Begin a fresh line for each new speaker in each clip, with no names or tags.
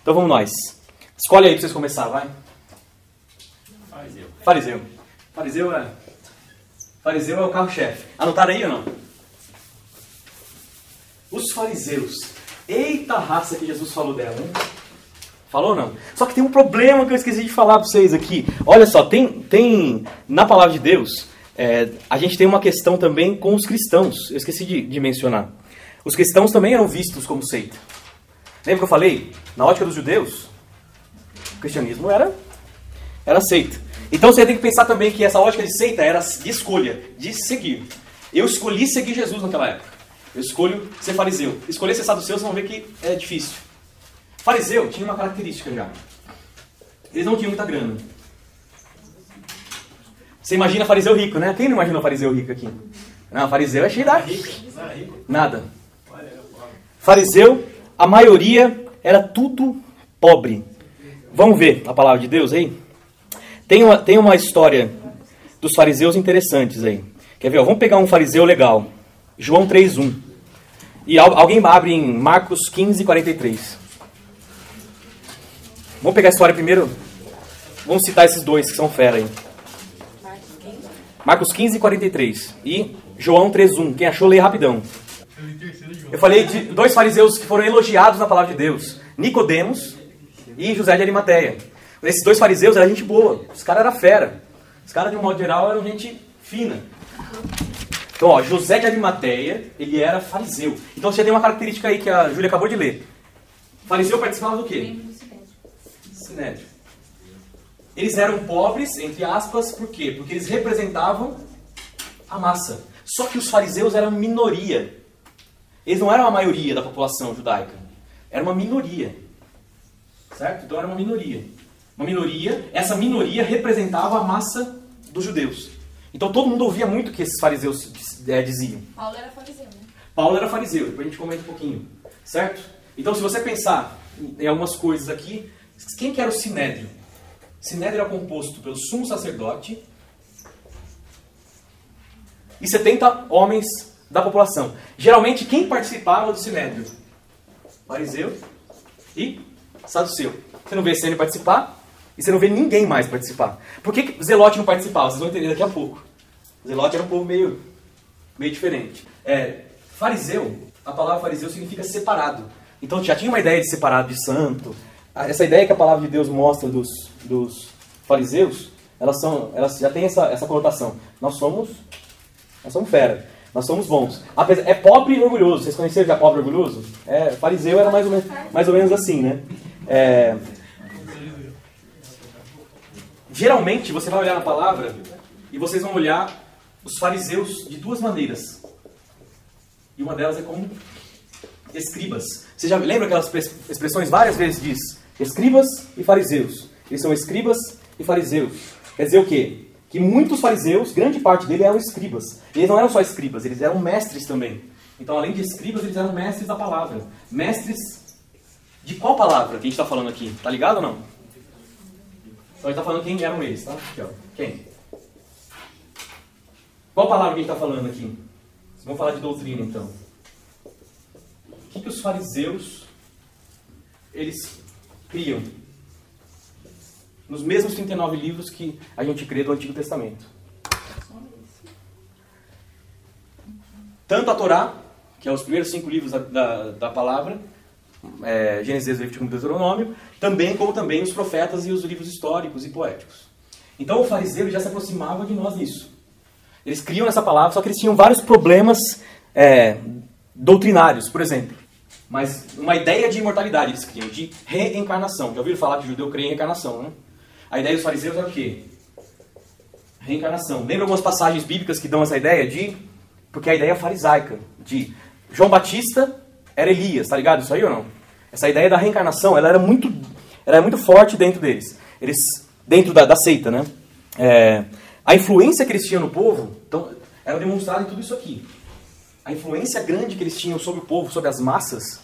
Então vamos nós. Escolhe aí pra vocês começar, vai. Fariseu. Fariseu é o carro-chefe. Anotaram aí ou não? Os fariseus. Eita raça que Jesus falou dela, hein? Falou ou não? Só que tem um problema que eu esqueci de falar para vocês aqui. Olha só, tem na palavra de Deus, a gente tem uma questão também com os cristãos. Eu esqueci de mencionar. Os cristãos também eram vistos como seita. Lembra que eu falei? Na ótica dos judeus, o cristianismo era seita. Então você tem que pensar também que essa ótica de seita era de escolha, de seguir. Eu escolhi seguir Jesus naquela época. Eu escolho ser fariseu. Escolher ser saduceu, vocês vão ver que é difícil. Fariseu tinha uma característica já. Eles não tinham muita grana. Você imagina fariseu rico, né? Quem não imaginou fariseu rico aqui? Não, fariseu é cheio da... Nada. Fariseu, a maioria era tudo pobre. Vamos ver a palavra de Deus aí? Tem uma história dos fariseus interessantes aí. Quer ver? Ó, vamos pegar um fariseu legal. João 3:1. E alguém abre em Marcos 15:43. Vamos pegar a história primeiro. Vamos citar esses dois que são fera aí. Marcos 15:43 e João 3:1. Quem achou, lê rapidão. Eu falei de dois fariseus que foram elogiados na palavra de Deus. Nicodemos e José de Arimateia. Esses dois fariseus eram gente boa. Os caras eram fera. Os caras, de um modo geral, eram gente fina. Então, ó, José de Arimateia, ele era fariseu. Então, você tem uma característica aí que a Júlia acabou de ler. Fariseu participava do quê? Sinédrio. Eles eram pobres, entre aspas, por quê? Porque eles representavam a massa. Só que os fariseus eram minoria. Eles não eram a maioria da população judaica. Era uma minoria. Certo? Então, era uma minoria. Uma minoria, essa minoria representava a massa dos judeus. Então todo mundo ouvia muito o que esses fariseus diziam.
Paulo era fariseu, né?
Paulo era fariseu, depois a gente comenta um pouquinho. Certo? Então se você pensar em algumas coisas aqui, quem que era o Sinédrio? O Sinédrio era composto pelo sumo sacerdote e 70 homens da população. Geralmente quem participava do Sinédrio? Fariseu e saduceu. Você não vê Essênio participar? E você não vê ninguém mais participar. Por que Zelote não participava? Vocês vão entender daqui a pouco. Zelote era um povo meio diferente. Fariseu, a palavra fariseu significa separado. Então já tinha uma ideia de separado, de santo. Essa ideia que a palavra de Deus mostra dos fariseus, elas já têm essa conotação. Nós somos fera. Nós somos bons. É pobre e orgulhoso. Vocês conheceram já pobre e orgulhoso? Fariseu era mais ou menos assim, né? Geralmente, você vai olhar na palavra e vocês vão olhar os fariseus de duas maneiras. E uma delas é como escribas. Você já lembra aquelas expressões várias vezes diz escribas e fariseus. Eles são escribas e fariseus. Quer dizer o quê? Que muitos fariseus, grande parte deles eram escribas. E eles não eram só escribas, eles eram mestres também. Então, além de escribas, eles eram mestres da palavra. Mestres de qual palavra que a gente está falando aqui? Tá ligado ou não? Então a gente está falando quem eram eles, tá? Aqui, ó. Quem? Qual palavra que a gente está falando aqui? Vamos falar de doutrina, então. O que os fariseus, eles criam? Nos mesmos 39 livros que a gente crê do Antigo Testamento. Tanto a Torá, que é os primeiros 5 livros da palavra, Gênesis, Levítico e Deuteronômio, como também os profetas e os livros históricos e poéticos. Então o fariseu já se aproximava de nós nisso. Eles criam essa palavra, só que eles tinham vários problemas doutrinários, por exemplo. Mas uma ideia de imortalidade eles criam, de reencarnação. Já ouviram falar que o judeu crê em reencarnação, né? A ideia dos fariseus era o quê? Reencarnação. Lembra algumas passagens bíblicas que dão essa ideia porque a ideia é farisaica, de João Batista era Elias, tá ligado isso aí ou não? Essa ideia da reencarnação, ela era muito forte dentro deles. Dentro da seita, né? A influência que eles tinham no povo, então, era demonstrada em tudo isso aqui. A influência grande que eles tinham sobre o povo, sobre as massas,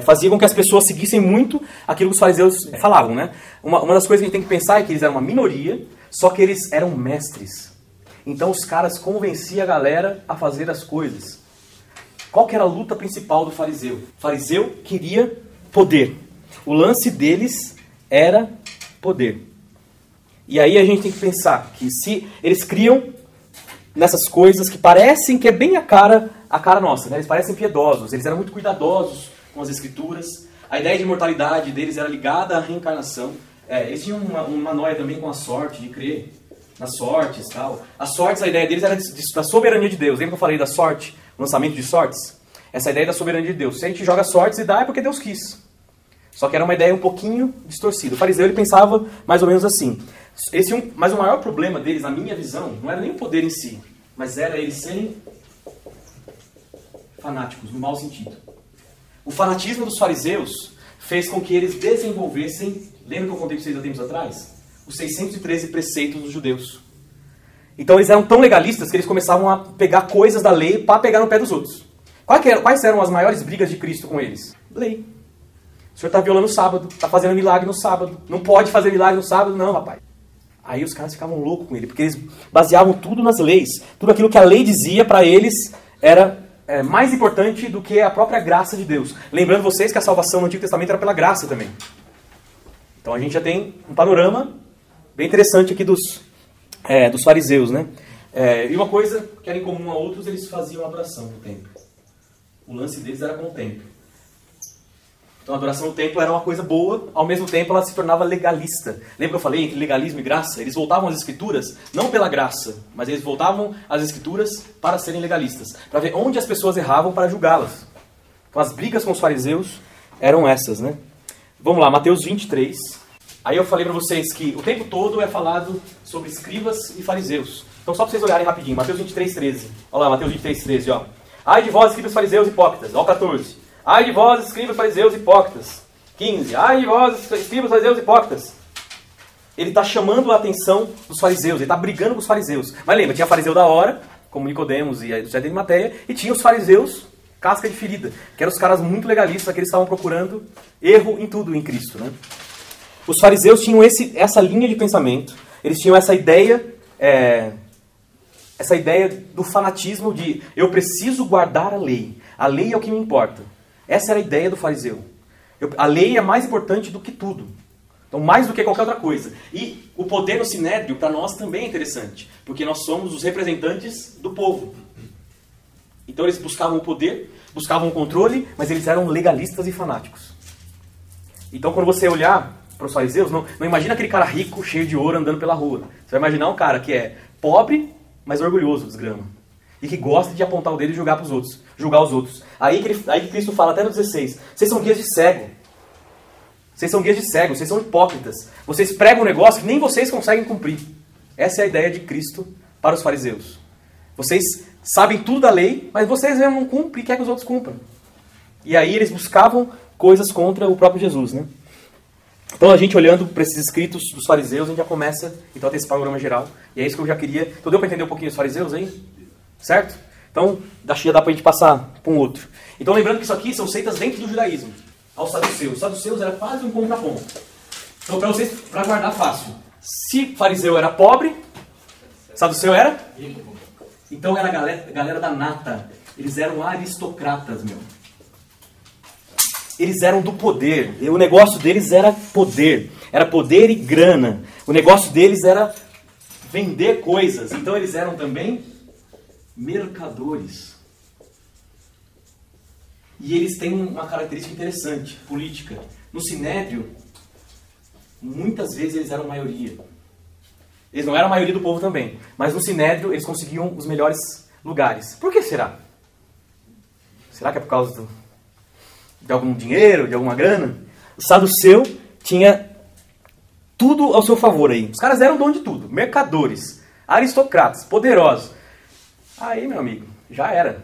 fazia com que as pessoas seguissem muito aquilo que os fariseus falavam, né? Uma das coisas que a gente tem que pensar é que eles eram uma minoria, só que eles eram mestres. Então os caras convenciam a galera a fazer as coisas. Qual que era a luta principal do fariseu? O fariseu queria poder. O lance deles era poder. E aí a gente tem que pensar que se eles criam nessas coisas que parecem que é bem a cara nossa, né? Eles parecem piedosos, eles eram muito cuidadosos com as escrituras, a ideia de imortalidade deles era ligada à reencarnação, eles tinham uma noia também com a sorte, de crer nas sortes e tal. As sortes, a ideia deles era da soberania de Deus. Lembra que eu falei da sorte, lançamento de sortes? Essa ideia da soberania de Deus. Se a gente joga sortes e dá, é porque Deus quis. Só que era uma ideia um pouquinho distorcida. O fariseu ele pensava mais ou menos assim. Mas o maior problema deles, na minha visão, não era nem o poder em si, mas era eles serem fanáticos, no mau sentido. O fanatismo dos fariseus fez com que eles desenvolvessem, lembra que eu contei para vocês há tempos atrás? Os 613 preceitos dos judeus. Então eles eram tão legalistas que eles começavam a pegar coisas da lei para pegar no pé dos outros. Quais eram as maiores brigas de Cristo com eles? Lei. O senhor está violando o sábado, está fazendo milagre no sábado. Não pode fazer milagre no sábado, não, rapaz. Aí os caras ficavam loucos com ele, porque eles baseavam tudo nas leis. Tudo aquilo que a lei dizia para eles era mais importante do que a própria graça de Deus. Lembrando vocês que a salvação no Antigo Testamento era pela graça também. Então a gente já tem um panorama bem interessante aqui dos fariseus, né? E uma coisa que era em comum a outros, eles faziam adoração no templo. O lance deles era com o templo. Então a adoração no templo era uma coisa boa, ao mesmo tempo ela se tornava legalista. Lembra que eu falei entre legalismo e graça? Eles voltavam às escrituras, não pela graça, mas eles voltavam às escrituras para serem legalistas, para ver onde as pessoas erravam para julgá-las. Então as brigas com os fariseus eram essas, né? Vamos lá, Mateus 23. Aí eu falei para vocês que o tempo todo é falado sobre escribas e fariseus. Então só para vocês olharem rapidinho, Mateus 23, 13. Olha lá, Mateus 23, 13, ó. Ai de vós, escribas, fariseus e hipócritas. Ó, 14. Ai de vós, escribas, fariseus e hipócritas. 15. Ai de vós, escribas, fariseus e hipócritas. Ele está chamando a atenção dos fariseus, ele está brigando com os fariseus. Mas lembra, tinha fariseu da hora, como Nicodemos e José de Arimateia, e tinha os fariseus casca de ferida, que eram os caras muito legalistas, que eles estavam procurando erro em tudo em Cristo, né? Os fariseus tinham essa linha de pensamento, eles tinham essa ideia do fanatismo de eu preciso guardar a lei é o que me importa. Essa era a ideia do fariseu. A lei é mais importante do que tudo. Então, mais do que qualquer outra coisa. E o poder no sinédrio, para nós, também é interessante. Porque nós somos os representantes do povo. Então, eles buscavam o poder, buscavam o controle, mas eles eram legalistas e fanáticos. Então, quando você olhar para os fariseus, não imagina aquele cara rico, cheio de ouro, andando pela rua. Você vai imaginar um cara que é pobre, mas orgulhoso, desgrama. E que gosta de apontar o dedo e julgar os outros. Aí que Cristo fala até no 16, vocês são guias de cego. Vocês são guias de cego, vocês são hipócritas. Vocês pregam um negócio que nem vocês conseguem cumprir. Essa é a ideia de Cristo para os fariseus. Vocês sabem tudo da lei, mas vocês não cumprem e querem que os outros cumpram. E aí eles buscavam coisas contra o próprio Jesus, né? Então a gente olhando para esses escritos dos fariseus, a gente já começa então a ter esse panorama geral. E é isso que eu já queria. Então deu para entender um pouquinho os fariseus aí? Certo? Então, acho que já dá pra gente passar para um outro. Então, lembrando que isso aqui são seitas dentro do judaísmo. Aos saduceus. Os saduceus era quase um contraponto. Então, para guardar fácil. Se fariseu era pobre, saduceu era? Então, era a galera da nata. Eles eram aristocratas, meu. Eles eram do poder. E o negócio deles era poder. Era poder e grana. O negócio deles era vender coisas. Então, eles eram também mercadores. E eles têm uma característica interessante, política. No sinédrio, muitas vezes eles eram maioria. Eles não eram a maioria do povo também, mas no sinédrio eles conseguiam os melhores lugares. Por que será? Será que é por causa de algum dinheiro, de alguma grana? O saduceu tinha tudo ao seu favor aí. Os caras eram dono de tudo. Mercadores, aristocratas, poderosos. Aí, meu amigo, já era.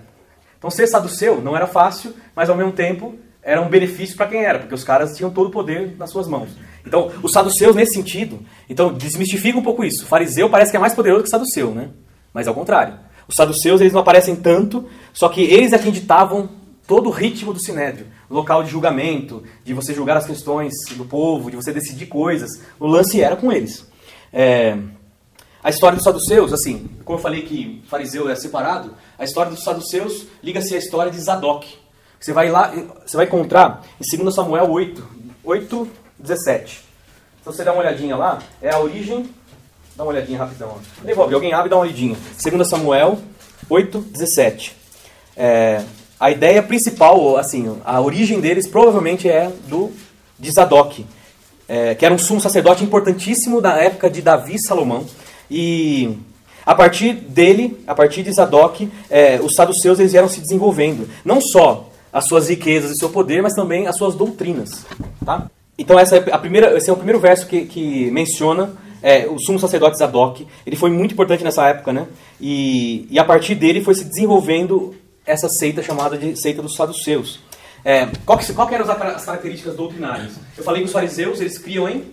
Então ser saduceu não era fácil, mas ao mesmo tempo era um benefício para quem era, porque os caras tinham todo o poder nas suas mãos. Então, os saduceus nesse sentido, então desmistifica um pouco isso. O fariseu parece que é mais poderoso que o saduceu, né? Mas ao contrário. Os saduceus, eles não aparecem tanto, só que eles é quem ditavam todo o ritmo do sinédrio. Local de julgamento, de você julgar as questões do povo, de você decidir coisas. O lance era com eles. A história dos saduceus, assim, como eu falei que fariseu é separado, a história dos saduceus liga-se à história de Zadok. Você vai lá, você vai encontrar em 2 Samuel 8, 8:17. Se você dá uma olhadinha lá, é a origem... Dá uma olhadinha rapidão. Devolve, alguém abre e dá uma olhadinha. 2 Samuel 8:17. A ideia principal, assim, a origem deles provavelmente é de Zadok, que era um sumo sacerdote importantíssimo da época de Davi e Salomão. E a partir dele, a partir de Zadok, os saduceus eles vieram se desenvolvendo. Não só as suas riquezas e seu poder, mas também as suas doutrinas. Tá? Então esse é o primeiro verso que menciona o sumo sacerdote Zadok. Ele foi muito importante nessa época, né? E a partir dele foi se desenvolvendo essa seita chamada de seita dos saduceus. Qual que eram as características doutrinárias? Eu falei que os fariseus eles criam em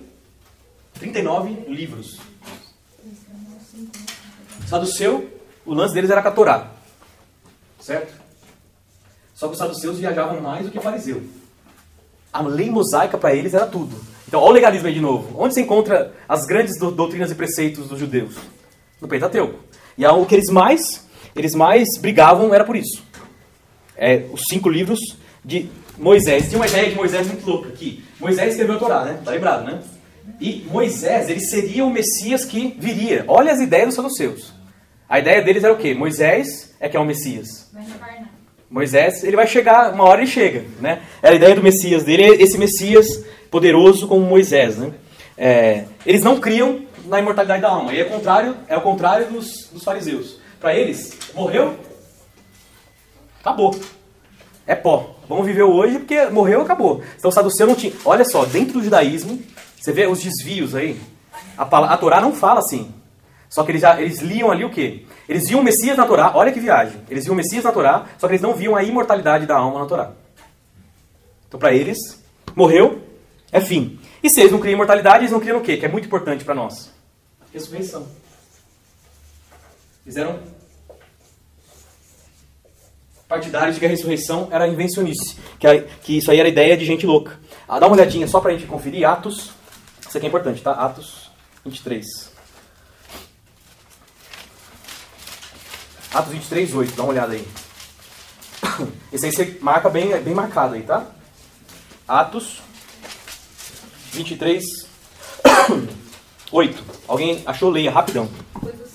39 livros. O saduceu, o lance deles era com a Torá. Certo? Só que os saduceus viajavam mais do que o fariseu. A lei mosaica para eles era tudo. Então, olha o legalismo aí de novo. Onde você encontra as grandes doutrinas e preceitos dos judeus? No Pentateuco. E o que eles mais brigavam era por isso. Os 5 livros de Moisés. Tinha uma ideia de Moisés muito louca aqui. Moisés escreveu a Torá, né? Tá lembrado, né? E Moisés, ele seria o Messias que viria. Olha as ideias dos saduceus. A ideia deles era o quê? Moisés que é o Messias. Moisés, ele vai chegar, uma hora ele chega, né? Era a ideia do Messias dele, esse Messias poderoso como Moisés, né? Eles não criam na imortalidade da alma. E é o contrário dos fariseus. Para eles, morreu, acabou. É pó. Vamos viver hoje porque morreu, acabou. Então o saduceu não tinha... Olha só, dentro do judaísmo, você vê os desvios aí. A Torá não fala assim. Só que eles liam ali o quê? Eles viam o Messias na Torá. Olha que viagem. Eles viam o Messias na Torá, só que eles não viam a imortalidade da alma na Torá. Então para eles, morreu, é fim. E se eles não criam imortalidade, eles não criam o quê? Que é muito importante para nós. Ressurreição. Eles eram partidários de que a ressurreição era invencionice. Que isso aí era ideia de gente louca. Dá uma olhadinha só para a gente conferir. Atos. Isso aqui é importante, tá? Atos 23. Atos 23, 8. Dá uma olhada aí. Esse aí você marca bem marcado aí, tá? Atos 23, 8. Alguém achou? Leia, rapidão.
Pois os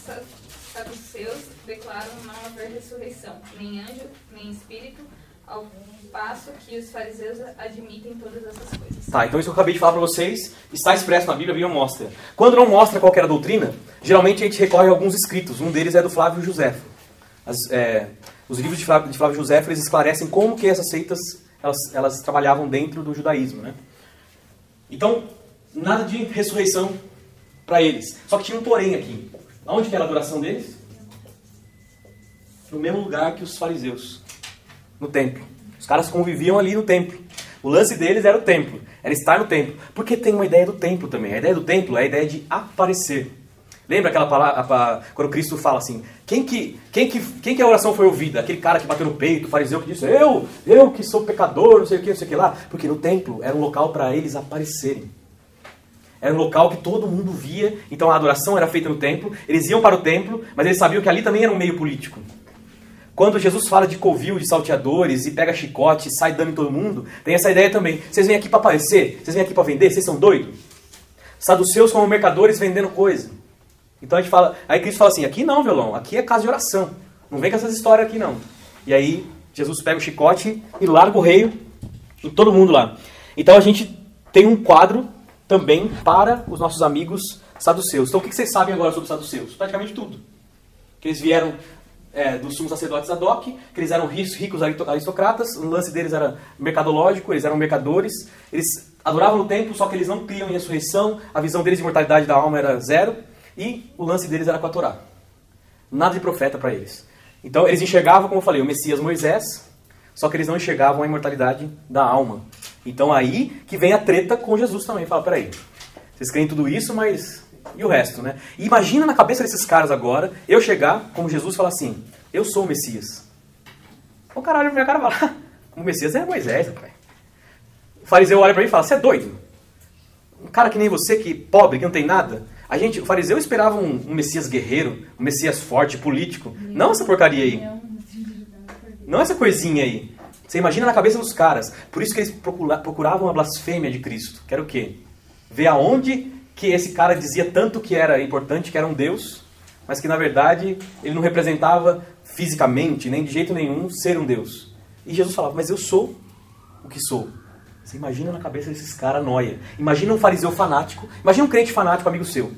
saduceus declaram não haver ressurreição, nem anjo, nem espírito, ao passo que os fariseus admitem todas essas coisas.
Tá, então isso que eu acabei de falar para vocês está expresso na Bíblia, a Bíblia mostra. Quando não mostra qual que era a doutrina, geralmente a gente recorre a alguns escritos. Um deles é do Flávio Josefo. Os livros de Flávio Josefo, eles esclarecem como que essas seitas elas trabalhavam dentro do judaísmo, né? Então, nada de ressurreição para eles. Só que tinha um porém aqui. Onde que era a adoração deles? No mesmo lugar que os fariseus. No templo. Os caras conviviam ali no templo. O lance deles era o templo. Era estar no templo. Porque tem uma ideia do templo também. A ideia do templo é a ideia de aparecer. Lembra aquela palavra, quando Cristo fala assim, quem que a oração foi ouvida? Aquele cara que bateu no peito, o fariseu que disse, eu que sou pecador, não sei o que lá. Porque no templo era um local para eles aparecerem. Era um local que todo mundo via, então a adoração era feita no templo, eles iam para o templo, mas eles sabiam que ali também era um meio político. Quando Jesus fala de covil, de salteadores, e pega chicote, e sai dando em todo mundo, tem essa ideia também. Vocês vêm aqui para aparecer? Vocês vêm aqui para vender? Vocês são doidos? Saduceus como mercadores vendendo coisa. Então a gente fala, aí Cristo fala assim, aqui não, violão, aqui é casa de oração. Não vem com essas histórias aqui não. E aí Jesus pega o chicote e larga o reio em todo mundo lá. Então a gente tem um quadro também para os nossos amigos saduceus. Então o que vocês sabem agora sobre os saduceus? Praticamente tudo. Que eles vieram do sumo sacerdote Zadok, que eles eram ricos aristocratas, o lance deles era mercadológico, eles eram mercadores, eles adoravam no templo, só que eles não criam em ressurreição, a visão deles de imortalidade da alma era zero, e o lance deles era com a Torá. Nada de profeta para eles. Então eles enxergavam, como eu falei, o Messias Moisés, só que eles não enxergavam a imortalidade da alma. Então aí que vem a treta com Jesus também. Fala, peraí, vocês creem tudo isso, mas e o resto, né? E imagina na cabeça desses caras agora, eu chegar, como Jesus, falar assim, eu sou o Messias. O cara olha pra minha cara e fala, o Messias é Moisés, rapaz. O fariseu olha pra mim e fala, você é doido? Um cara que nem você, que pobre, que não tem nada. O fariseu esperava um Messias guerreiro, um Messias forte, político. Não essa porcaria aí. Não essa coisinha aí. Você imagina na cabeça dos caras. Por isso que eles procuravam a blasfêmia de Cristo. Que era o quê? Ver aonde que esse cara dizia tanto que era importante, que era um Deus, mas que na verdade ele não representava fisicamente, nem de jeito nenhum, ser um Deus. E Jesus falava, mas eu sou o que sou. Você imagina na cabeça desses caras nóia. Imagina um fariseu fanático. Imagina um crente fanático, amigo seu.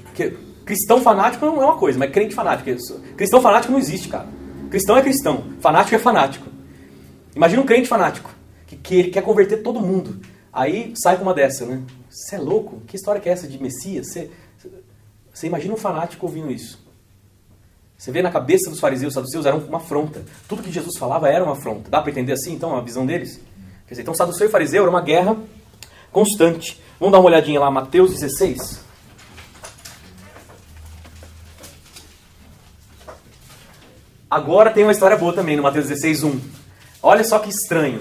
Porque cristão fanático é uma coisa, mas crente fanático... Cristão fanático não existe, cara. Cristão é cristão. Fanático é fanático. Imagina um crente fanático. Que ele quer converter todo mundo. Aí sai com uma dessa, né? Você é louco? Que história que é essa de Messias? Você imagina um fanático ouvindo isso. Você vê na cabeça dos fariseus e saduceus, era uma afronta. Tudo que Jesus falava era uma afronta. Dá para entender assim, então, a visão deles? Quer dizer, então saduceu e fariseu era uma guerra constante. Vamos dar uma olhadinha lá, Mateus 16. Agora tem uma história boa também no Mateus 16, 1. Olha só que estranho.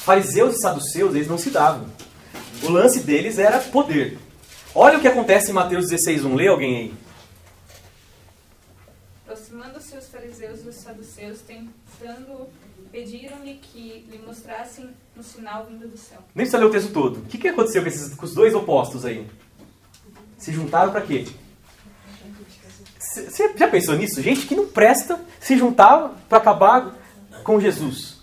Fariseus e saduceus, eles não se davam. O lance deles era poder. Olha o que acontece em Mateus 16, 1. Lê alguém aí.
Aproximando-se os fariseus e os saduceus, tentando, pediram-lhe que lhe mostrassem um sinal vindo do céu.
Nem precisa ler o texto todo. O que aconteceu com os dois opostos aí? Se juntaram para quê? Você já pensou nisso? Gente que não presta se juntava para acabar com Jesus.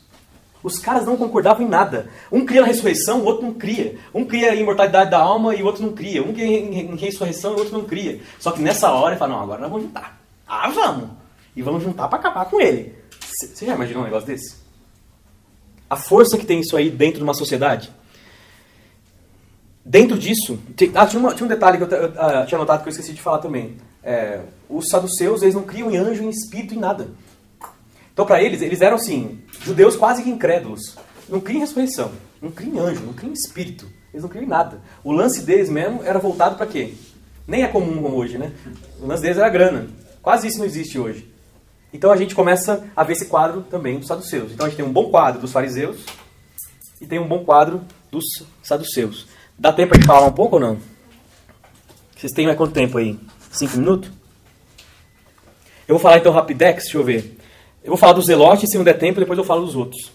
Os caras não concordavam em nada. Um cria a ressurreição, o outro não cria. Um cria a imortalidade da alma e o outro não cria. Um cria em ressurreição e o outro não cria. Só que nessa hora ele fala, não, agora nós vamos juntar. Ah, vamos! E vamos juntar para acabar com ele. Você já imaginou um negócio desse? A força que tem isso aí dentro de uma sociedade? Dentro disso... tinha um detalhe que eu tinha notado que eu esqueci de falar também. Os saduceus, eles não criam em anjo, em espírito, em nada. Então, para eles eram assim, judeus quase que incrédulos. Não criam em ressurreição, não criam em anjo, não criam em espírito. Eles não criam em nada. O lance deles mesmo era voltado para quê? Nem é comum como hoje, né? O lance deles era grana. Quase isso não existe hoje. Então, a gente começa a ver esse quadro também dos saduceus. Então, a gente tem um bom quadro dos fariseus e tem um bom quadro dos saduceus. Dá tempo de falar um pouco ou não? Vocês têm mais quanto tempo aí? 5 minutos? Eu vou falar então rapidex, deixa eu ver. Eu vou falar dos zelotes, se não der tempo, depois eu falo dos outros.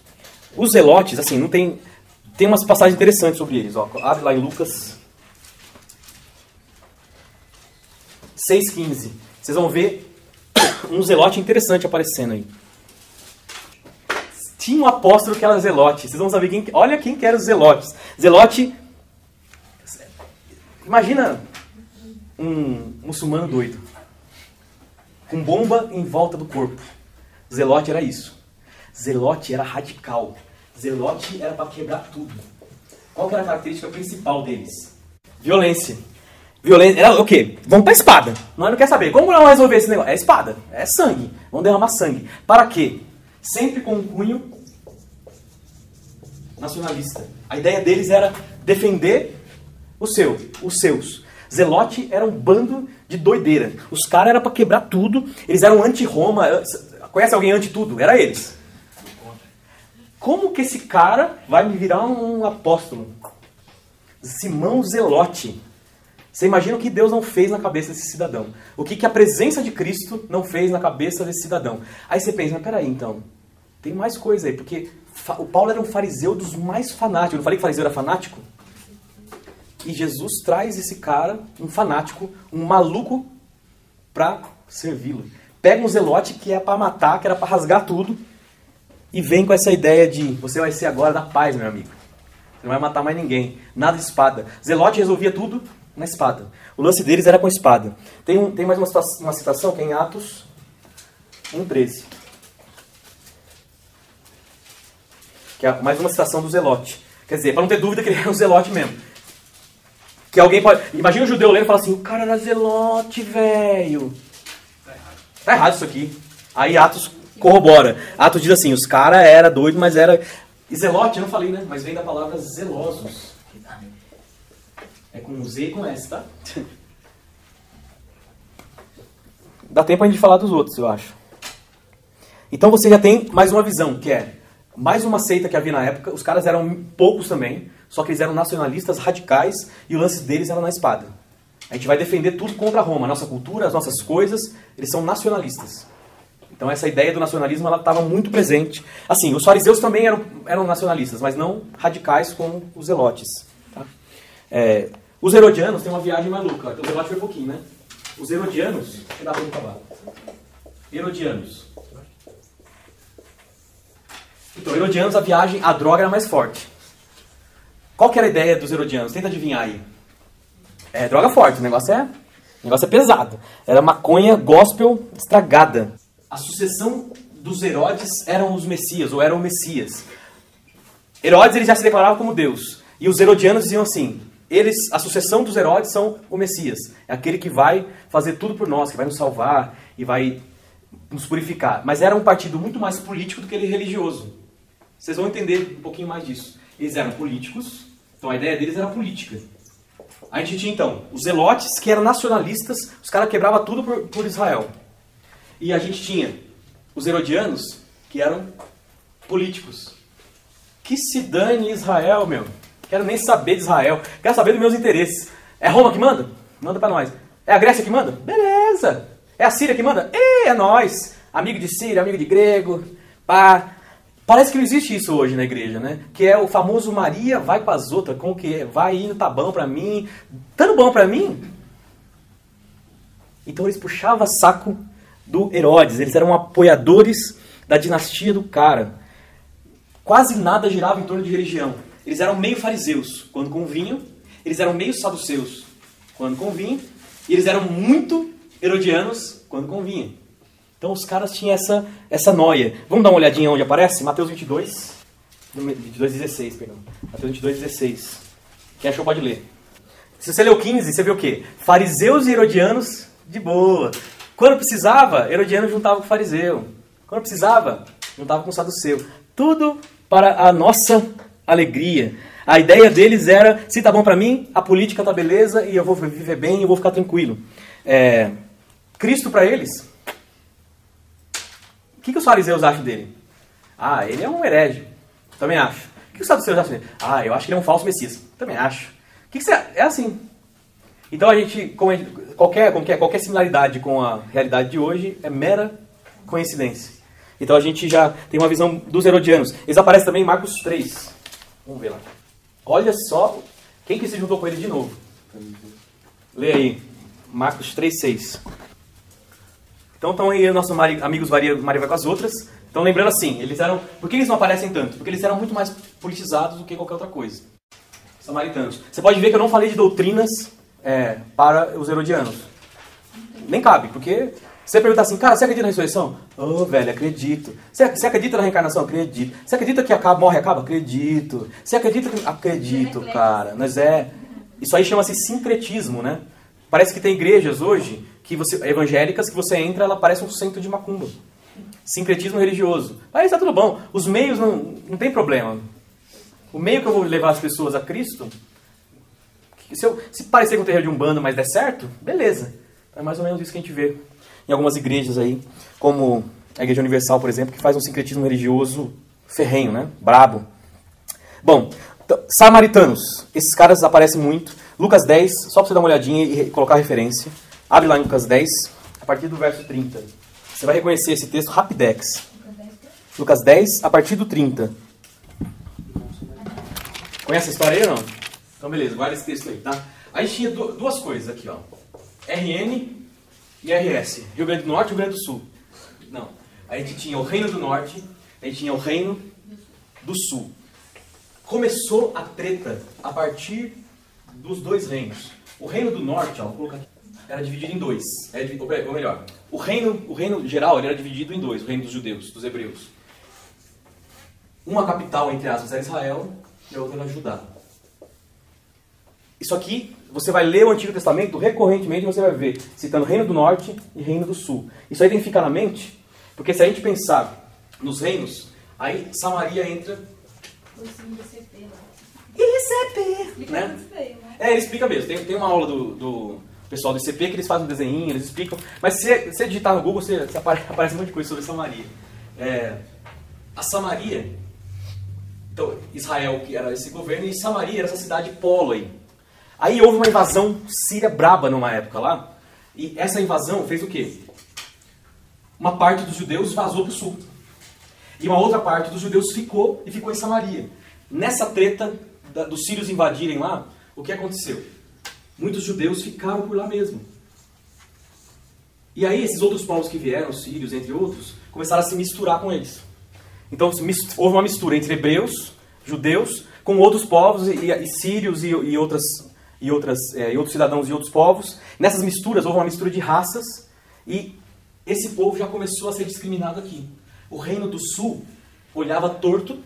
Os zelotes, assim, não tem umas passagens interessantes sobre eles. Ó. Abre lá em Lucas 6,15. Vocês vão ver um zelote interessante aparecendo aí. Tinha um apóstolo que era zelote. Vocês vão saber olha quem que era os zelotes. Zelote... Imagina um muçulmano doido. Com bomba em volta do corpo. Zelote era isso. Zelote era radical. Zelote era para quebrar tudo. Qual que era a característica principal deles? Violência. Violência era o quê? Vamos para a espada. Nós não quer saber. Como não resolver esse negócio? É espada. É sangue. Vamos derramar sangue. Para quê? Sempre com um cunho nacionalista. A ideia deles era defender os seus. Zelote era um bando de doideira. Os caras eram para quebrar tudo. Eles eram anti-Roma. Conhece alguém anti-tudo? Era eles. Como que esse cara vai me virar um apóstolo? Simão Zelote. Você imagina o que Deus não fez na cabeça desse cidadão. O que a presença de Cristo não fez na cabeça desse cidadão. Aí você pensa, mas peraí então. Tem mais coisa aí. Porque o Paulo era um fariseu dos mais fanáticos. Eu não falei que fariseu era fanático? E Jesus traz esse cara, um fanático, um maluco, para servi-lo. Pega um zelote que é para matar, que era para rasgar tudo, e vem com essa ideia de você vai ser agora da paz, meu amigo. Você não vai matar mais ninguém. Nada de espada. Zelote resolvia tudo na espada. O lance deles era com a espada. Tem mais uma citação que é em Atos 1,13. Que é mais uma citação do zelote. Quer dizer, para não ter dúvida que ele era um zelote mesmo. Que alguém pode... Imagina um judeu lendo e fala assim, o cara era zelote, velho. Tá errado isso aqui. Aí Atos corrobora. Atos diz assim, os caras eram doidos, mas era... E zelote, eu não falei, né? Mas vem da palavra zelosos. É com Z e com S, tá? Dá tempo a gente falar dos outros, eu acho. Então você já tem mais uma visão, que é mais uma seita que havia na época. Os caras eram poucos também, só que eles eram nacionalistas radicais e o lance deles era na espada. A gente vai defender tudo contra Roma. A nossa cultura, as nossas coisas, eles são nacionalistas. Então essa ideia do nacionalismo ela estava muito presente. Assim, os fariseus também eram nacionalistas, mas não radicais como os zelotes. Tá? Os herodianos têm uma viagem maluca. O zelote foi pouquinho, né? Os herodianos... Deixa eu dar para acabar. Herodianos. Então, herodianos, a droga era mais forte. Qual que era a ideia dos herodianos? Tenta adivinhar aí. É droga forte, o negócio é pesado. Era maconha gospel estragada. A sucessão dos Herodes eram os Messias, ou eram o Messias. Herodes ele já se declarava como Deus. E os herodianos diziam assim, a sucessão dos Herodes são o Messias. É aquele que vai fazer tudo por nós, que vai nos salvar e vai nos purificar. Mas era um partido muito mais político do que ele religioso. Vocês vão entender um pouquinho mais disso. Eles eram políticos, então a ideia deles era política. A gente tinha então os zelotes, que eram nacionalistas, os caras quebravam tudo por Israel. E a gente tinha os herodianos, que eram políticos. Que se dane Israel, meu. Quero nem saber de Israel. Quero saber dos meus interesses. É Roma que manda? Manda pra nós. É a Grécia que manda? Beleza. É a Síria que manda? É nós. Amigo de Síria, amigo de grego. Pá. Parece que não existe isso hoje na igreja, né? Que é o famoso Maria vai com as outras, com o que vai indo, tá bom pra mim. Tá bom pra mim? Então eles puxavam saco do Herodes. Eles eram apoiadores da dinastia do cara. Quase nada girava em torno de religião. Eles eram meio fariseus, quando convinham. Eles eram meio saduceus, quando convinham. E eles eram muito herodianos, quando convinha. Então os caras tinham essa noia. Vamos dar uma olhadinha onde aparece? Mateus 22, 16, perdão. Mateus 22, 16. Quem achou pode ler. Se você leu 15, você vê o quê? Fariseus e herodianos de boa. Quando precisava, herodiano juntava com fariseu. Quando precisava, juntava com saduceu. Tudo para a nossa alegria. A ideia deles era, se tá bom para mim, a política tá beleza e eu vou viver bem, eu vou ficar tranquilo. Cristo para eles, o que os fariseus acham dele? Ah, ele é um herege. Também acho. O que os saduceus acham dele? Ah, eu acho que ele é um falso Messias. Também acho. O que você... É assim. Então qualquer similaridade com a realidade de hoje é mera coincidência. Então a gente já tem uma visão dos herodianos. Eles aparecem também em Marcos 3. Vamos ver lá. Olha só quem que se juntou com ele de novo. Lê aí. Marcos 3, 6. Então estão aí nossos amigos Maria vai com as outras. Então lembrando assim, por que eles não aparecem tanto? Porque eles eram muito mais politizados do que qualquer outra coisa. Samaritanos. Você pode ver que eu não falei de doutrinas para os herodianos. Nem cabe, porque você perguntar assim, cara, você acredita na ressurreição? Oh, velho, acredito. Você acredita na reencarnação? Acredito. Você acredita que morre e acaba? Acredito. Você acredita que... Acredito, cara. Isso aí chama-se sincretismo, né? Parece que tem igrejas hoje, evangélicas, que você entra, ela parece um centro de macumba. Sincretismo religioso. Aí está tudo bom. Os meios não tem problema. O meio que eu vou levar as pessoas a Cristo, se parecer com o terreiro de Umbanda, mas der certo, beleza. É mais ou menos isso que a gente vê em algumas igrejas aí, como a Igreja Universal, por exemplo, que faz um sincretismo religioso ferrenho, né? Brabo. Bom, samaritanos. Esses caras aparecem muito. Lucas 10, só para você dar uma olhadinha e colocar a referência. Abre lá em Lucas 10, a partir do verso 30. Você vai reconhecer esse texto rapidex. Lucas 10, a partir do 30. Conhece a história aí ou não? Então beleza, guarda esse texto aí, tá? Aí tinha duas coisas aqui, ó. RN e RS. Rio Grande do Norte e Rio Grande do Sul. Não. A gente tinha o Reino do Norte, a gente tinha o Reino do Sul. Começou a treta a partir dos dois reinos. O Reino do Norte, ó, vou colocar aqui, era dividido em dois. Ou melhor, o reino geral ele era dividido em dois. O reino dos judeus, dos hebreus. Uma capital, entre aspas, era Israel e a outra era Judá. Isso aqui, você vai ler o Antigo Testamento, recorrentemente você vai ver, citando Reino do Norte e Reino do Sul. Isso aí tem que ficar na mente, porque se a gente pensar nos reinos, aí Samaria entra... ICP, né? Ele explica mesmo. Tem uma aula do pessoal do ICP que eles fazem um desenho, eles explicam. Mas se você digitar no Google, aparece um monte de coisa sobre Samaria. A Samaria, então Israel que era esse governo, e Samaria era essa cidade polo aí. Aí houve uma invasão síria braba numa época lá. E essa invasão fez o quê? uma parte dos judeus vazou para o sul. E uma outra parte dos judeus ficou em Samaria. Nessa treta dos sírios invadirem lá, o que aconteceu? Muitos judeus ficaram por lá mesmo. E aí esses outros povos que vieram, os sírios, entre outros, começaram a se misturar com eles. Então houve uma mistura entre hebreus, judeus, com outros povos, e sírios e outros cidadãos de outros povos. Nessas misturas houve uma mistura de raças, e esse povo já começou a ser discriminado aqui. O reino do sul olhava torto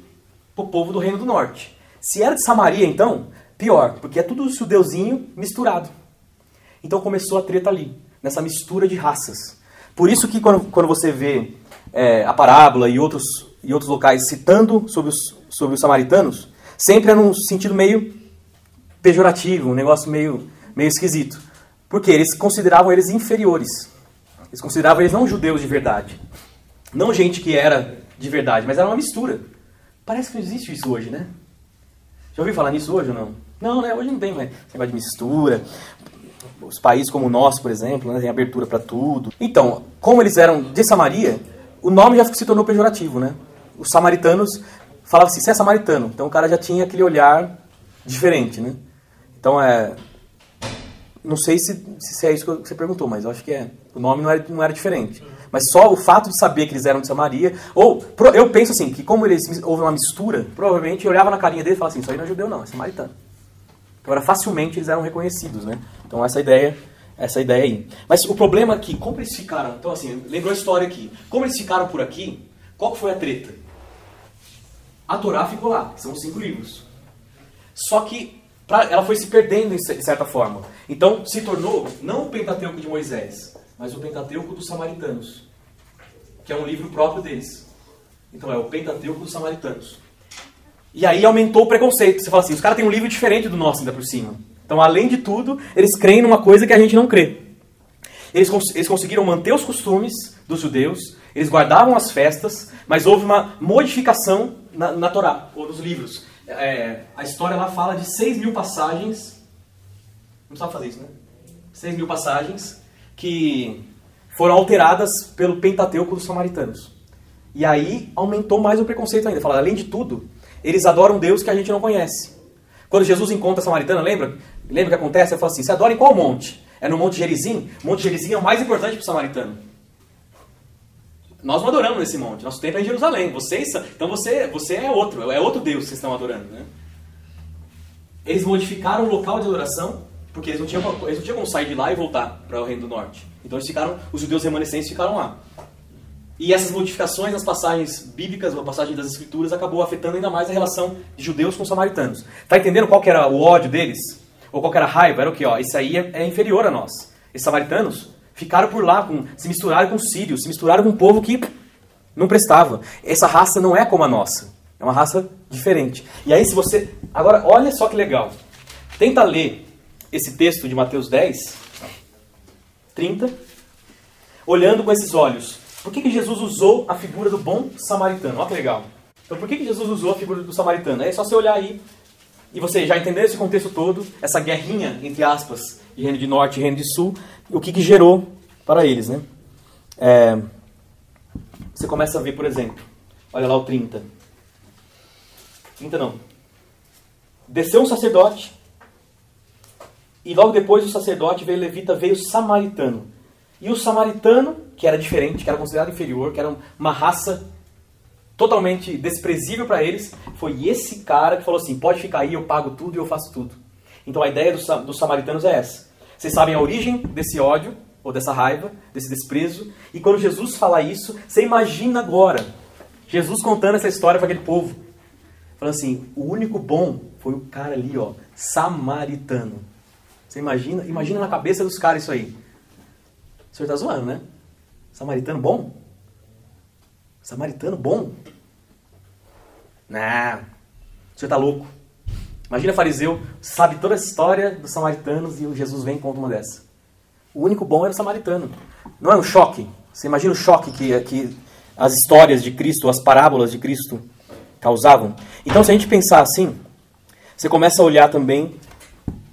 para o povo do reino do norte. Se era de Samaria, então, pior, porque é tudo judeuzinho misturado. Então começou a treta ali, nessa mistura de raças. Por isso que quando você vê a parábola e outros locais citando sobre os samaritanos, sempre é num sentido meio pejorativo, um negócio meio esquisito. Porque eles consideravam eles inferiores. Eles consideravam eles não judeus de verdade. Não gente que era de verdade, mas era uma mistura. Parece que não existe isso hoje, né? Já ouviu falar nisso hoje ou não? Não, né? Hoje não tem mais esse negócio de mistura. Os países como o nosso, por exemplo, né, tem abertura para tudo. Então, como eles eram de Samaria, o nome já se tornou pejorativo, né? Os samaritanos falavam assim, você é samaritano. Então o cara já tinha aquele olhar diferente, né? Então não sei se é isso que você perguntou, mas eu acho que é. O nome não era diferente. Mas só o fato de saber que eles eram de Samaria... eu penso assim, que como houve uma mistura, provavelmente eu olhava na carinha dele e falava assim, isso aí não é judeu não, é samaritano. Agora, facilmente eles eram reconhecidos, né? Então essa ideia aí. Mas o problema é que, como eles ficaram... Então assim, lembrou a história aqui. Como eles ficaram por aqui, qual que foi a treta? A Torá ficou lá, são os 5 livros. Só que ela foi se perdendo de certa forma. Então se tornou, não o Pentateuco de Moisés, mas o Pentateuco dos Samaritanos, que é um livro próprio deles. Então é o Pentateuco dos Samaritanos. E aí aumentou o preconceito. Você fala assim, os caras têm um livro diferente do nosso ainda por cima. Então, além de tudo, eles creem numa coisa que a gente não crê. Eles conseguiram manter os costumes dos judeus, eles guardavam as festas, mas houve uma modificação na Torá, ou nos livros. A história lá fala de 6.000 passagens, não precisava fazer isso, né? 6.000 passagens que foram alteradas pelo Pentateuco dos Samaritanos. E aí aumentou mais o preconceito ainda. Fala, além de tudo, eles adoram Deus que a gente não conhece. Quando Jesus encontra a samaritana, lembra? Lembra o que acontece? Ele fala assim, você adora em qual monte? É no Monte Gerizim? O Monte Gerizim é o mais importante para o samaritano. Nós não adoramos nesse monte. Nosso templo é em Jerusalém. Então você é outro Deus que vocês estão adorando, né? Eles modificaram o local de adoração, porque eles não tinham como sair de lá e voltar para o Reino do Norte. Então os judeus remanescentes ficaram lá. E essas modificações nas passagens bíblicas, na passagem das Escrituras, acabou afetando ainda mais a relação de judeus com samaritanos. Está entendendo qual que era o ódio deles? Ou qual que era a raiva? Era o que? Isso aí é inferior a nós. Esses samaritanos ficaram por lá, se misturaram com os sírios, se misturaram com um povo que não prestava. Essa raça não é como a nossa. É uma raça diferente. E aí se você... Agora, olha só que legal. Tenta ler esse texto de Mateus 10, 30, olhando com esses olhos. Por que Jesus usou a figura do bom samaritano? Olha que legal. Então por que Jesus usou a figura do samaritano? É só você olhar aí e você já entender esse contexto todo, essa guerrinha, entre aspas, de reino de norte e reino de sul, o que gerou para eles, né? Você começa a ver, por exemplo, olha lá o 30. 30 não. Desceu um sacerdote e logo depois do sacerdote veio o levita, veio o samaritano. E o samaritano, que era diferente, que era considerado inferior, que era uma raça totalmente desprezível para eles, foi esse cara que falou assim, pode ficar aí, eu pago tudo e eu faço tudo. Então a ideia dos samaritanos é essa. Vocês sabem a origem desse ódio, ou dessa raiva, desse desprezo, e quando Jesus fala isso, você imagina agora, Jesus contando essa história para aquele povo, falando assim, o único bom foi o cara ali, ó, samaritano. Você imagina na cabeça dos caras isso aí. O senhor está zoando, né? Samaritano bom? Samaritano bom? Não. O senhor está louco. Imagina fariseu, sabe toda essa história dos samaritanos e o Jesus vem e conta uma dessa. O único bom era o samaritano. Não é um choque? Você imagina o choque que as histórias de Cristo, as parábolas de Cristo causavam? Então, se a gente pensar assim, você começa a olhar também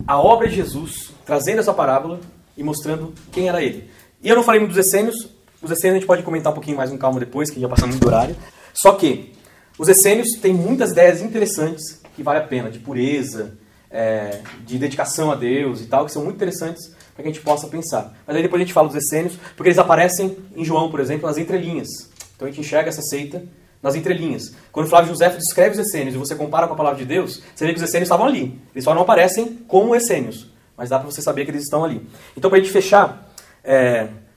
a obra de Jesus, trazendo essa parábola e mostrando quem era ele. E eu não falei muito dos essênios, Os essênios a gente pode comentar um pouquinho mais com calma depois, que já passamos muito do horário. Só que os essênios têm muitas ideias interessantes que vale a pena, de pureza, de dedicação a Deus e tal, que são muito interessantes para que a gente possa pensar. Mas aí depois a gente fala dos essênios, porque eles aparecem em João, por exemplo, nas entrelinhas. Então a gente enxerga essa seita nas entrelinhas. Quando Flávio Josefo descreve os essênios e você compara com a palavra de Deus, você vê que os essênios estavam ali. Eles só não aparecem como essênios, mas dá para você saber que eles estão ali. Então, para a gente fechar,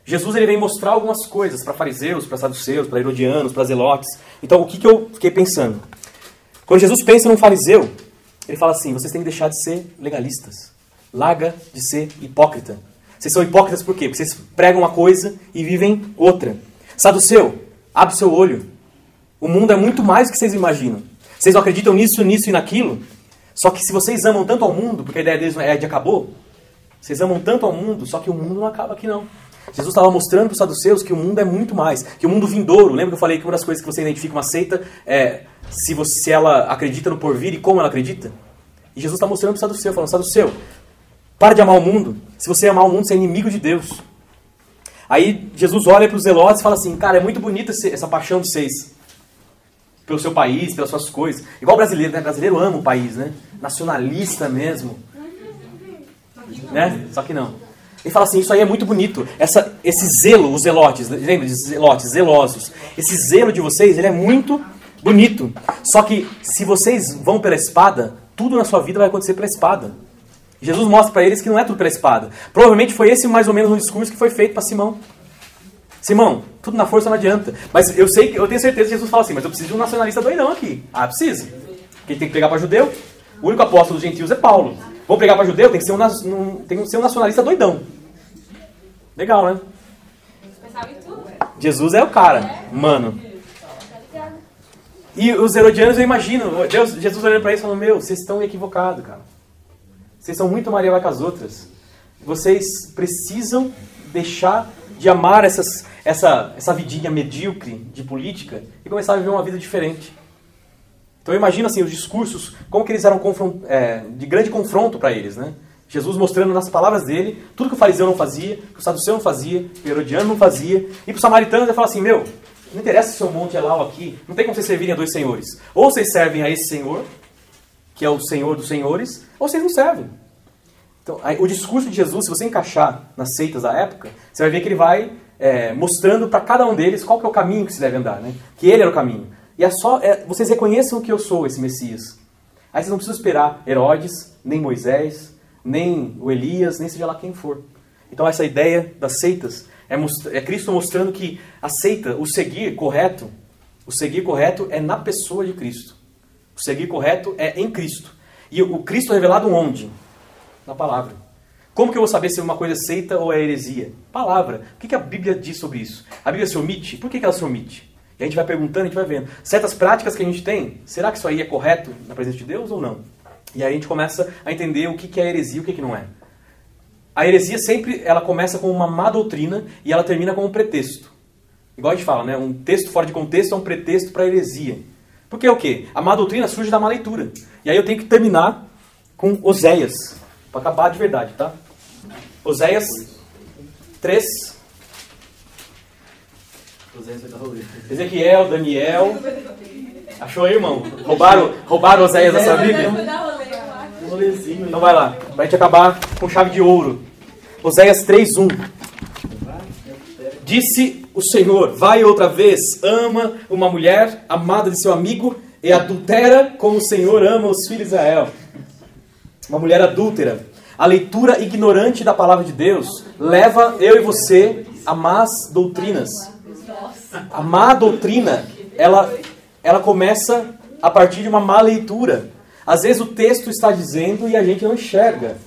Jesus ele vem mostrar algumas coisas para fariseus, para saduceus, para herodianos, para zelotes. Então, o que eu fiquei pensando? Quando Jesus pensa num fariseu, ele fala assim, vocês têm que deixar de ser legalistas. Larga de ser hipócrita. Vocês são hipócritas por quê? Porque vocês pregam uma coisa e vivem outra. Saduceu, abre o seu olho. O mundo é muito mais do que vocês imaginam. Vocês não acreditam nisso, nisso e naquilo. Só que se vocês amam tanto ao mundo, porque a ideia deles é de acabou, vocês amam tanto ao mundo, só que o mundo não acaba aqui não. Jesus estava mostrando para os saduceus que o mundo é muito mais. Que o mundo vindouro, lembra que eu falei que uma das coisas que você identifica uma seita é se ela acredita no porvir e como ela acredita? E Jesus está mostrando para o saduceu, falando, saduceu, para de amar o mundo. Se você amar o mundo, você é inimigo de Deus. Aí Jesus olha para os zelotes e fala assim, cara, é muito bonita essa paixão de vocês. Pelo seu país, pelas suas coisas. Igual brasileiro, né? Brasileiro ama o país, né? Nacionalista mesmo. Né? Só que não. Ele fala assim, isso aí é muito bonito. Esse zelo, os zelotes, lembra de zelotes, zelosos. Esse zelo de vocês, ele é muito bonito. Só que se vocês vão pela espada, tudo na sua vida vai acontecer pela espada. Jesus mostra para eles que não é tudo pela espada. Provavelmente foi esse mais ou menos o discurso que foi feito para Simão. Simão, tudo na força não adianta. Mas eu tenho certeza que Jesus fala assim, mas eu preciso de um nacionalista doidão aqui. Ah, precisa. Quem tem que pregar para judeu? O único apóstolo dos gentios é Paulo. Vou pregar para judeu? Tem que ser um nacionalista doidão. Legal, né? Jesus é o cara, mano. E os herodianos, eu imagino, Jesus olhando para eles falando, meu, vocês estão equivocados, cara. Vocês são muito Maria vai com as outras. Vocês precisam deixar de amar essa vidinha medíocre de política e começar a viver uma vida diferente. Então eu imagino assim, os discursos, como que eles eram de grande confronto para eles, né? Jesus mostrando nas palavras dele, tudo que o fariseu não fazia, que o saduceu não fazia, que o herodiano não fazia, e para os samaritanos ele fala assim, meu, não interessa se o seu monte é lá ou aqui, não tem como vocês servirem a dois senhores. Ou vocês servem a esse senhor, que é o senhor dos senhores, ou vocês não servem. Então, o discurso de Jesus, se você encaixar nas seitas da época, você vai ver que ele vai mostrando para cada um deles qual que é o caminho que se deve andar, né? Que ele era o caminho. E vocês reconheçam que eu sou esse Messias. Aí vocês não precisam esperar Herodes, nem Moisés, nem o Elias, nem seja lá quem for. Então essa ideia das seitas é Cristo mostrando que a seita, o seguir correto é na pessoa de Cristo. O seguir correto é em Cristo. E o Cristo revelado onde? Na palavra. Como que eu vou saber se uma coisa é seita ou é heresia? Palavra. O que a Bíblia diz sobre isso? A Bíblia se omite? Por que ela se omite? E a gente vai perguntando, a gente vai vendo. Certas práticas que a gente tem, será que isso aí é correto na presença de Deus ou não? E aí a gente começa a entender o que é heresia e o que não é. A heresia sempre ela começa com uma má doutrina e ela termina com um pretexto. Igual a gente fala, né? Um texto fora de contexto é um pretexto para heresia. Porque é o quê? A má doutrina surge da má leitura. E aí eu tenho que terminar com Oséias. Para acabar de verdade, tá? Oséias 3. Ezequiel, Daniel. Achou aí, irmão? Roubaram Oséias da sua Bíblia? Então vai lá. Pra gente acabar com chave de ouro. Oséias 3:1. Disse o Senhor, vai outra vez, ama uma mulher amada de seu amigo e adultera como o Senhor ama os filhos de Israel. Uma mulher adúltera. A leitura ignorante da palavra de Deus leva eu e você a más doutrinas. A má doutrina, ela começa a partir de uma má leitura. Às vezes o texto está dizendo e a gente não enxerga.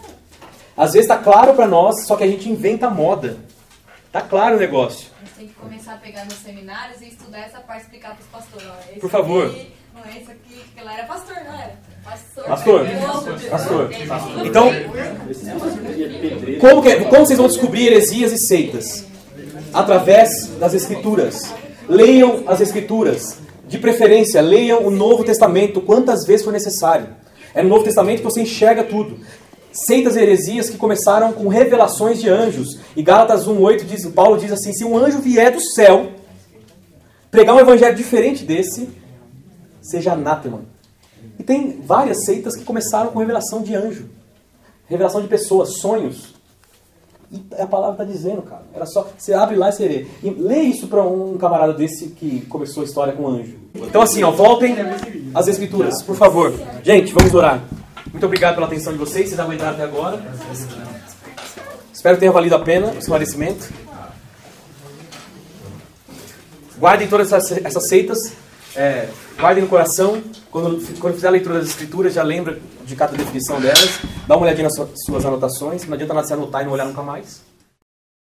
Às vezes está claro para nós, só que a gente inventa moda. Está claro o negócio.
A gente tem que começar a pegar nos seminários e estudar essa parte e explicar para os pastores.
Por favor.
Aqui, não é isso aqui, porque ela era pastor, não era?
Pastor. Então, como vocês vão descobrir heresias e seitas? Através das Escrituras. Leiam as Escrituras. De preferência, leiam o Novo Testamento quantas vezes for necessário. É no Novo Testamento que você enxerga tudo. seitas e heresias que começaram com revelações de anjos. E Gálatas 1:8 Paulo diz assim: se um anjo vier do céu pregar um evangelho diferente desse, seja anátema. E tem várias seitas que começaram com revelação de anjo, revelação de pessoas, sonhos. E a palavra está dizendo, cara. Era só, você abre lá e você lê. E lê isso para um camarada desse que começou a história com anjo. Então assim, ó, voltem às escrituras, por favor. Gente, vamos orar. Muito obrigado pela atenção de vocês. Vocês aguentaram até agora. Espero que tenha valido a pena o esclarecimento. Guardem todas essas seitas. Guardem no coração. Quando fizer a leitura das escrituras, já lembra de cada definição delas. Dá uma olhadinha nas suas anotações. Não adianta nada se anotar e não olhar nunca mais.